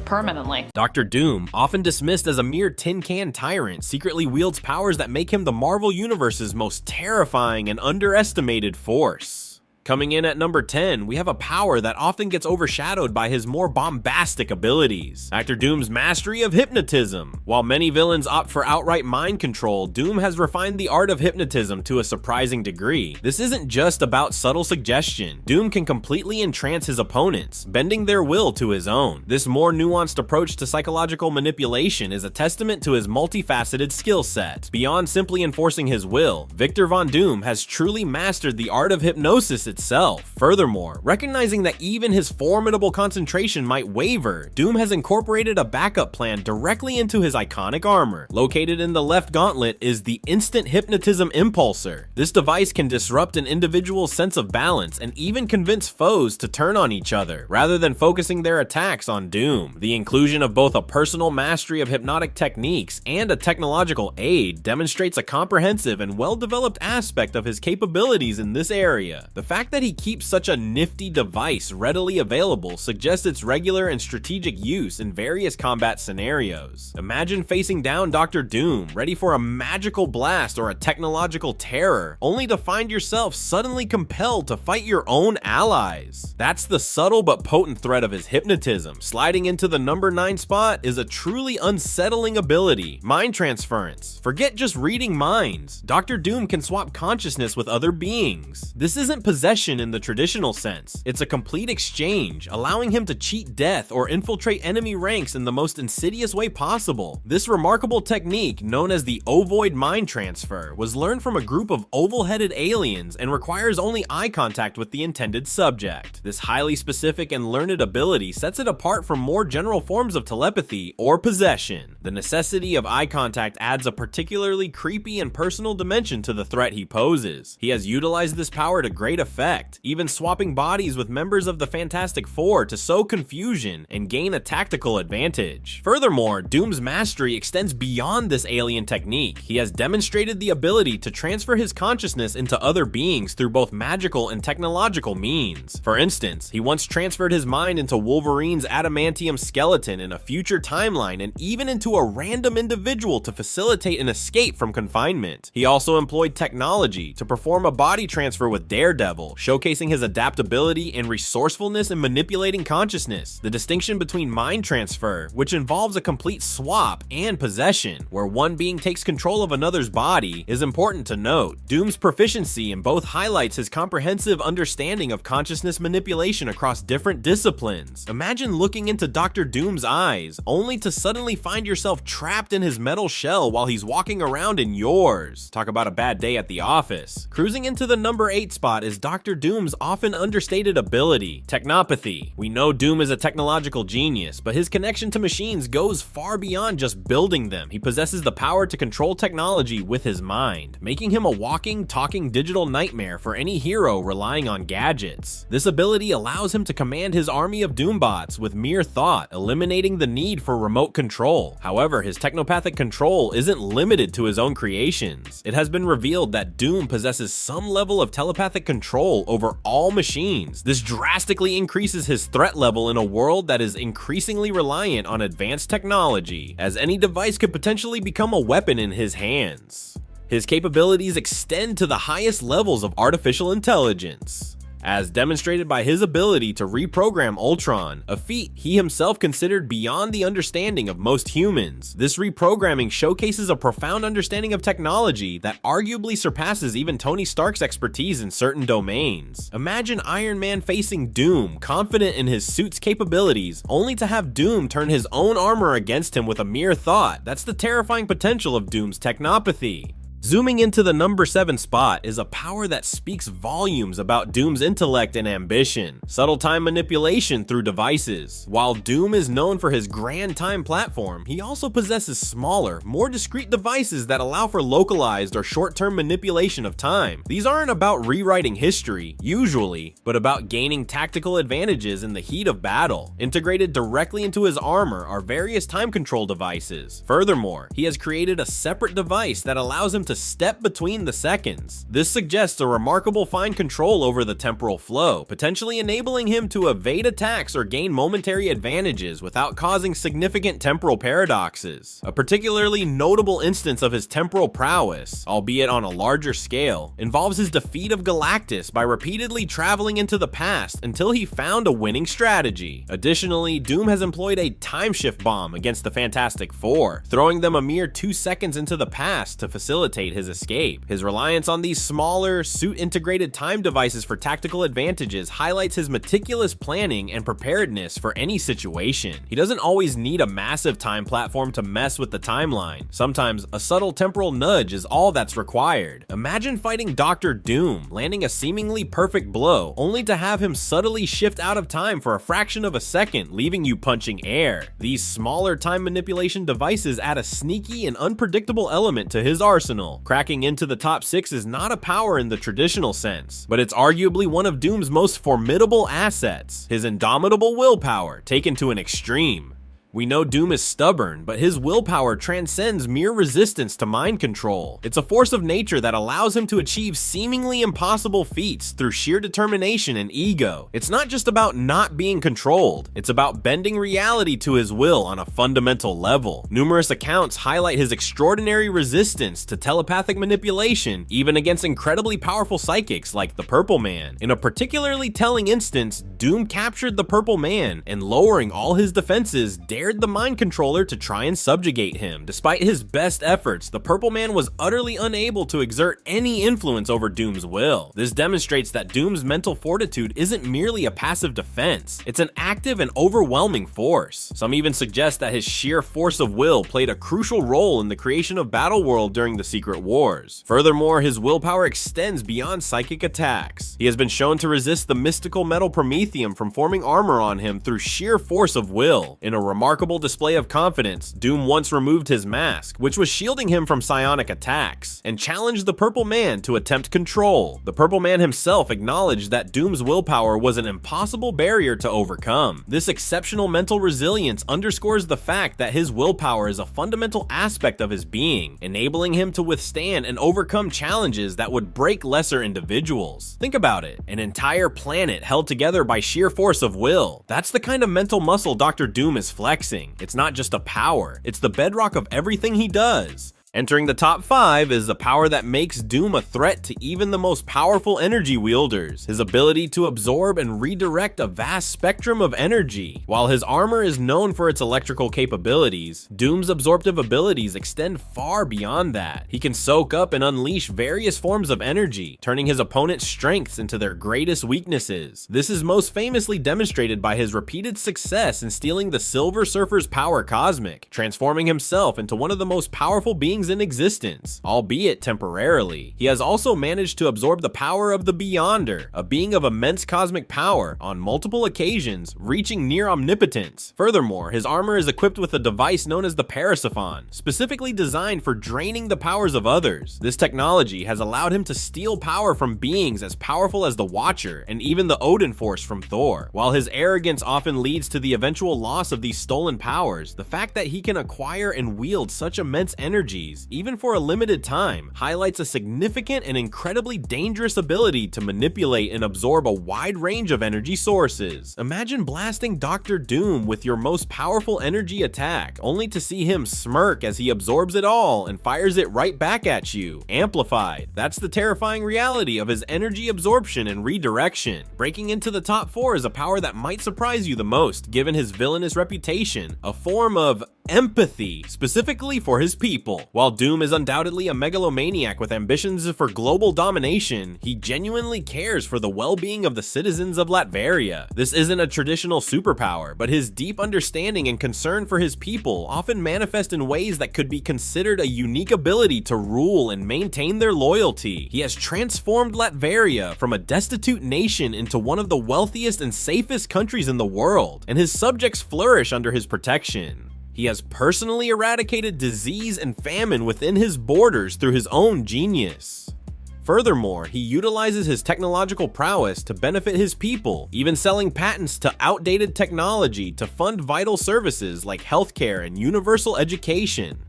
permanently. Dr. Doom, often dismissed as a mere tin can tyrant, secretly wields powers that make him the Marvel Universe's most terrifying and underestimated force. Coming in at number 10, we have a power that often gets overshadowed by his more bombastic abilities, Dr. Doom's mastery of hypnotism. While many villains opt for outright mind control, Doom has refined the art of hypnotism to a surprising degree. This isn't just about subtle suggestion. Doom can completely entrance his opponents, bending their will to his own. This more nuanced approach to psychological manipulation is a testament to his multifaceted skill set. Beyond simply enforcing his will, Victor Von Doom has truly mastered the art of hypnosis itself. Furthermore, recognizing that even his formidable concentration might waver, Doom has incorporated a backup plan directly into his iconic armor. Located in the left gauntlet is the Instant Hypnotism Impulsor. This device can disrupt an individual's sense of balance and even convince foes to turn on each other, rather than focusing their attacks on Doom. The inclusion of both a personal mastery of hypnotic techniques and a technological aid demonstrates a comprehensive and well-developed aspect of his capabilities in this area. The fact that he keeps such a nifty device readily available suggests its regular and strategic use in various combat scenarios. Imagine facing down Dr. Doom, ready for a magical blast or a technological terror, only to find yourself suddenly compelled to fight your own allies. That's the subtle but potent threat of his hypnotism. Sliding into the number 9 spot is a truly unsettling ability, mind transference. Forget just reading minds. Dr. Doom can swap consciousness with other beings. This isn't possession in the traditional sense. It's a complete exchange, allowing him to cheat death or infiltrate enemy ranks in the most insidious way possible. This remarkable technique, known as the Ovoid mind transfer, was learned from a group of oval-headed aliens and requires only eye contact with the intended subject. This highly specific and learned ability sets it apart from more general forms of telepathy or possession. The necessity of eye contact adds a particularly creepy and personal dimension to the threat he poses. He has utilized this power to great effect, even swapping bodies with members of the Fantastic Four to sow confusion and gain a tactical advantage. Furthermore, Doom's mastery extends beyond this alien technique. He has demonstrated the ability to transfer his consciousness into other beings through both magical and technological means. For instance, he once transferred his mind into Wolverine's adamantium skeleton in a future timeline and even into a random individual to facilitate an escape from confinement. He also employed technology to perform a body transfer with Daredevil, versatile, showcasing his adaptability and resourcefulness in manipulating consciousness. The distinction between mind transfer, which involves a complete swap, and possession, where one being takes control of another's body, is important to note. Doom's proficiency in both highlights his comprehensive understanding of consciousness manipulation across different disciplines. Imagine looking into Dr. Doom's eyes, only to suddenly find yourself trapped in his metal shell while he's walking around in yours. Talk about a bad day at the office. Cruising into the number 8 spot is Dr. Doom's often understated ability, Technopathy. We know Doom is a technological genius, but his connection to machines goes far beyond just building them. He possesses the power to control technology with his mind, making him a walking, talking digital nightmare for any hero relying on gadgets. This ability allows him to command his army of Doombots with mere thought, eliminating the need for remote control. However, his technopathic control isn't limited to his own creations. It has been revealed that Doom possesses some level of telepathic control over all machines. This drastically increases his threat level in a world that is increasingly reliant on advanced technology, as any device could potentially become a weapon in his hands. His capabilities extend to the highest levels of artificial intelligence, as demonstrated by his ability to reprogram Ultron, a feat he himself considered beyond the understanding of most humans. This reprogramming showcases a profound understanding of technology that arguably surpasses even Tony Stark's expertise in certain domains. Imagine Iron Man facing Doom, confident in his suit's capabilities, only to have Doom turn his own armor against him with a mere thought. That's the terrifying potential of Doom's technopathy. Zooming into the number 7 spot is a power that speaks volumes about Doom's intellect and ambition, subtle time manipulation through devices. While Doom is known for his grand time platform, he also possesses smaller, more discrete devices that allow for localized or short-term manipulation of time. These aren't about rewriting history, usually, but about gaining tactical advantages in the heat of battle. Integrated directly into his armor are various time control devices. Furthermore, he has created a separate device that allows him to step between the seconds. This suggests a remarkable fine control over the temporal flow, potentially enabling him to evade attacks or gain momentary advantages without causing significant temporal paradoxes. A particularly notable instance of his temporal prowess, albeit on a larger scale, involves his defeat of Galactus by repeatedly traveling into the past until he found a winning strategy. Additionally, Doom has employed a time shift bomb against the Fantastic Four, throwing them a mere 2 seconds into the past to facilitate his escape. His reliance on these smaller, suit-integrated time devices for tactical advantages highlights his meticulous planning and preparedness for any situation. He doesn't always need a massive time platform to mess with the timeline. Sometimes a subtle temporal nudge is all that's required. Imagine fighting Dr. Doom, landing a seemingly perfect blow, only to have him subtly shift out of time for a fraction of a second, leaving you punching air. These smaller time manipulation devices add a sneaky and unpredictable element to his arsenal. Cracking into the top 6 is not a power in the traditional sense, but it's arguably one of Doom's most formidable assets, his indomitable willpower taken to an extreme. We know Doom is stubborn, but his willpower transcends mere resistance to mind control. It's a force of nature that allows him to achieve seemingly impossible feats through sheer determination and ego. It's not just about not being controlled, it's about bending reality to his will on a fundamental level. Numerous accounts highlight his extraordinary resistance to telepathic manipulation, even against incredibly powerful psychics like the Purple Man. In a particularly telling instance, Doom captured the Purple Man and, lowering all his defenses, dared the mind controller to try and subjugate him. Despite his best efforts, the Purple Man was utterly unable to exert any influence over Doom's will. This demonstrates that Doom's mental fortitude isn't merely a passive defense, it's an active and overwhelming force. Some even suggest that his sheer force of will played a crucial role in the creation of Battleworld during the Secret Wars. Furthermore, his willpower extends beyond psychic attacks. He has been shown to resist the mystical metal Promethium from forming armor on him through sheer force of will. In a remarkable display of confidence, Doom once removed his mask, which was shielding him from psionic attacks, and challenged the Purple Man to attempt control. The Purple Man himself acknowledged that Doom's willpower was an impossible barrier to overcome. This exceptional mental resilience underscores the fact that his willpower is a fundamental aspect of his being, enabling him to withstand and overcome challenges that would break lesser individuals. Think about it, an entire planet held together by sheer force of will. That's the kind of mental muscle Dr. Doom is flexing. It's not just a power, it's the bedrock of everything he does. Entering the top 5 is a power that makes Doom a threat to even the most powerful energy wielders, his ability to absorb and redirect a vast spectrum of energy. While his armor is known for its electrical capabilities, Doom's absorptive abilities extend far beyond that. He can soak up and unleash various forms of energy, turning his opponent's strengths into their greatest weaknesses. This is most famously demonstrated by his repeated success in stealing the Silver Surfer's power cosmic, transforming himself into one of the most powerful beings in existence, albeit temporarily. He has also managed to absorb the power of the Beyonder, a being of immense cosmic power, on multiple occasions, reaching near omnipotence. Furthermore, his armor is equipped with a device known as the Parasiphon, specifically designed for draining the powers of others. This technology has allowed him to steal power from beings as powerful as the Watcher and even the Odin Force from Thor. While his arrogance often leads to the eventual loss of these stolen powers, the fact that he can acquire and wield such immense energies, even for a limited time, highlights a significant and incredibly dangerous ability to manipulate and absorb a wide range of energy sources. Imagine blasting Dr. Doom with your most powerful energy attack, only to see him smirk as he absorbs it all and fires it right back at you, amplified. That's the terrifying reality of his energy absorption and redirection. Breaking into the top 4 is a power that might surprise you the most, given his villainous reputation, a form of empathy, specifically for his people. While Doom is undoubtedly a megalomaniac with ambitions for global domination, he genuinely cares for the well-being of the citizens of Latveria. This isn't a traditional superpower, but his deep understanding and concern for his people often manifest in ways that could be considered a unique ability to rule and maintain their loyalty. He has transformed Latveria from a destitute nation into one of the wealthiest and safest countries in the world, and his subjects flourish under his protection. He has personally eradicated disease and famine within his borders through his own genius. Furthermore, he utilizes his technological prowess to benefit his people, even selling patents to outdated technology to fund vital services like healthcare and universal education.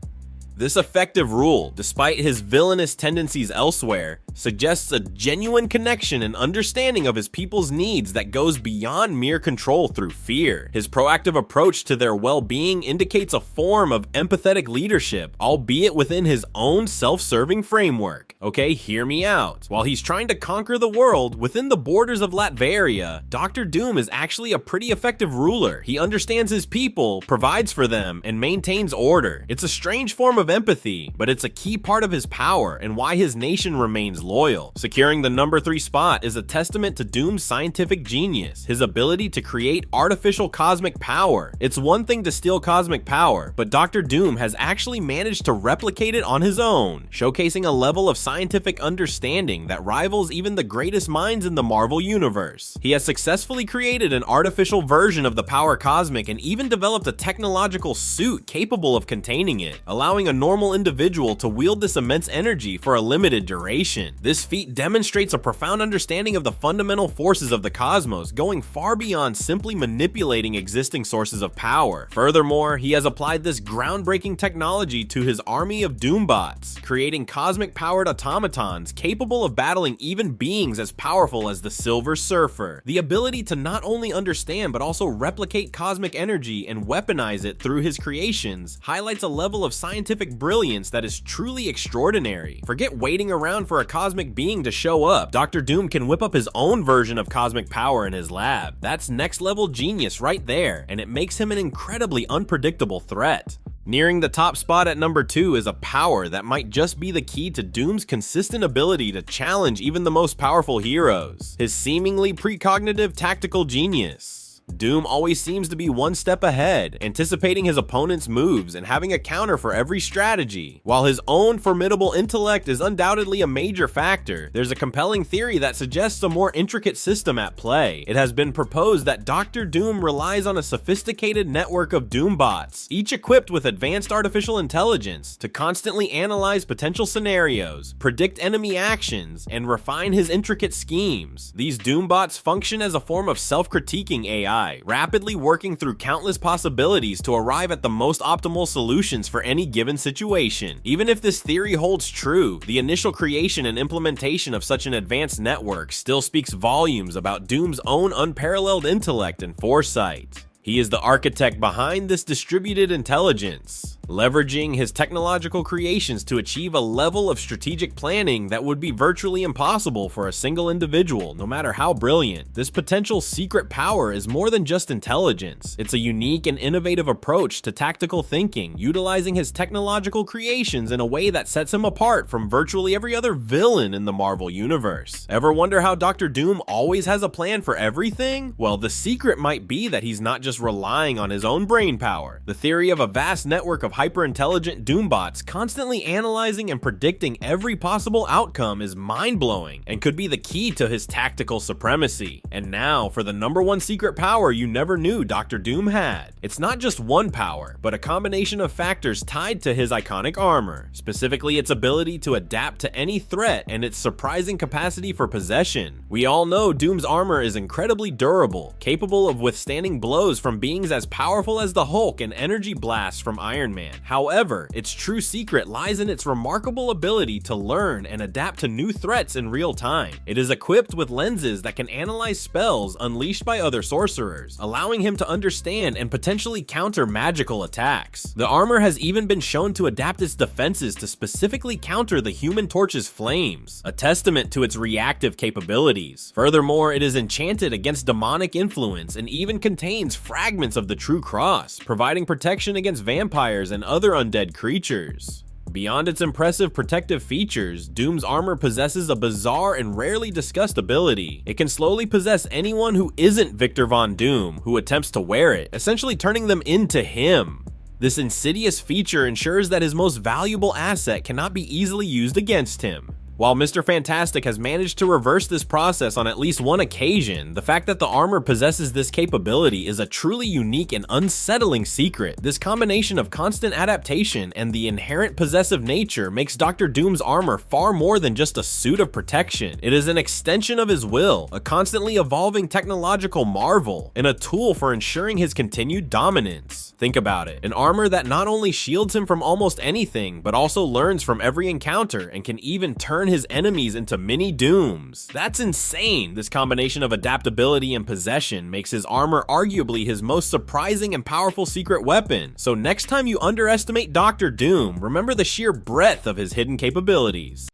This effective rule, despite his villainous tendencies elsewhere, suggests a genuine connection and understanding of his people's needs that goes beyond mere control through fear. His proactive approach to their well-being indicates a form of empathetic leadership, albeit within his own self-serving framework. Okay, hear me out. While he's trying to conquer the world within the borders of Latveria, Dr. Doom is actually a pretty effective ruler. He understands his people, provides for them, and maintains order. It's a strange form of empathy, but it's a key part of his power and why his nation remains loyal. Securing the number 3 spot is a testament to Doom's scientific genius, his ability to create artificial cosmic power. It's one thing to steal cosmic power, but Dr. Doom has actually managed to replicate it on his own, showcasing a level of scientific understanding that rivals even the greatest minds in the Marvel universe. He has successfully created an artificial version of the power cosmic and even developed a technological suit capable of containing it, allowing a normal individual to wield this immense energy for a limited duration. This feat demonstrates a profound understanding of the fundamental forces of the cosmos, going far beyond simply manipulating existing sources of power. Furthermore, he has applied this groundbreaking technology to his army of Doombots, creating cosmic-powered automatons capable of battling even beings as powerful as the Silver Surfer. The ability to not only understand but also replicate cosmic energy and weaponize it through his creations highlights a level of scientific brilliance that is truly extraordinary. Forget waiting around for a cosmic being to show up. Dr. Doom can whip up his own version of cosmic power in his lab. That's next level genius right there, and it makes him an incredibly unpredictable threat. Nearing the top spot at number 2 is a power that might just be the key to Doom's consistent ability to challenge even the most powerful heroes: his seemingly precognitive tactical genius. Doom always seems to be one step ahead, anticipating his opponent's moves and having a counter for every strategy. While his own formidable intellect is undoubtedly a major factor, there's a compelling theory that suggests a more intricate system at play. It has been proposed that Dr. Doom relies on a sophisticated network of Doombots, each equipped with advanced artificial intelligence, to constantly analyze potential scenarios, predict enemy actions, and refine his intricate schemes. These Doombots function as a form of self-critiquing AI, rapidly working through countless possibilities to arrive at the most optimal solutions for any given situation. Even if this theory holds true, the initial creation and implementation of such an advanced network still speaks volumes about Doom's own unparalleled intellect and foresight. He is the architect behind this distributed intelligence. leveraging his technological creations to achieve a level of strategic planning that would be virtually impossible for a single individual, no matter how brilliant. This potential secret power is more than just intelligence. It's a unique and innovative approach to tactical thinking, utilizing his technological creations in a way that sets him apart from virtually every other villain in the Marvel Universe. Ever wonder how Dr. Doom always has a plan for everything? Well, the secret might be that he's not just relying on his own brain power. The theory of a vast network of hyper-intelligent Doombots constantly analyzing and predicting every possible outcome is mind-blowing and could be the key to his tactical supremacy. And now for the #1 secret power you never knew Dr. Doom had. It's not just one power, but a combination of factors tied to his iconic armor, specifically its ability to adapt to any threat and its surprising capacity for possession. We all know Doom's armor is incredibly durable, capable of withstanding blows from beings as powerful as the Hulk and energy blasts from Iron Man. However, its true secret lies in its remarkable ability to learn and adapt to new threats in real time. It is equipped with lenses that can analyze spells unleashed by other sorcerers, allowing him to understand and potentially counter magical attacks. The armor has even been shown to adapt its defenses to specifically counter the Human Torch's flames, a testament to its reactive capabilities. Furthermore, it is enchanted against demonic influence and even contains fragments of the True Cross, providing protection against vampires and other undead creatures. Beyond its impressive protective features, Doom's armor possesses a bizarre and rarely discussed ability. It can slowly possess anyone who isn't Victor Von Doom who attempts to wear it, essentially turning them into him. This insidious feature ensures that his most valuable asset cannot be easily used against him. While Mr. Fantastic has managed to reverse this process on at least one occasion, the fact that the armor possesses this capability is a truly unique and unsettling secret. This combination of constant adaptation and the inherent possessive nature makes Dr. Doom's armor far more than just a suit of protection. It is an extension of his will, a constantly evolving technological marvel, and a tool for ensuring his continued dominance. Think about it, an armor that not only shields him from almost anything, but also learns from every encounter and can even turn his enemies into mini Dooms. That's insane. This combination of adaptability and possession makes his armor arguably his most surprising and powerful secret weapon. So next time you underestimate Dr. Doom, remember the sheer breadth of his hidden capabilities.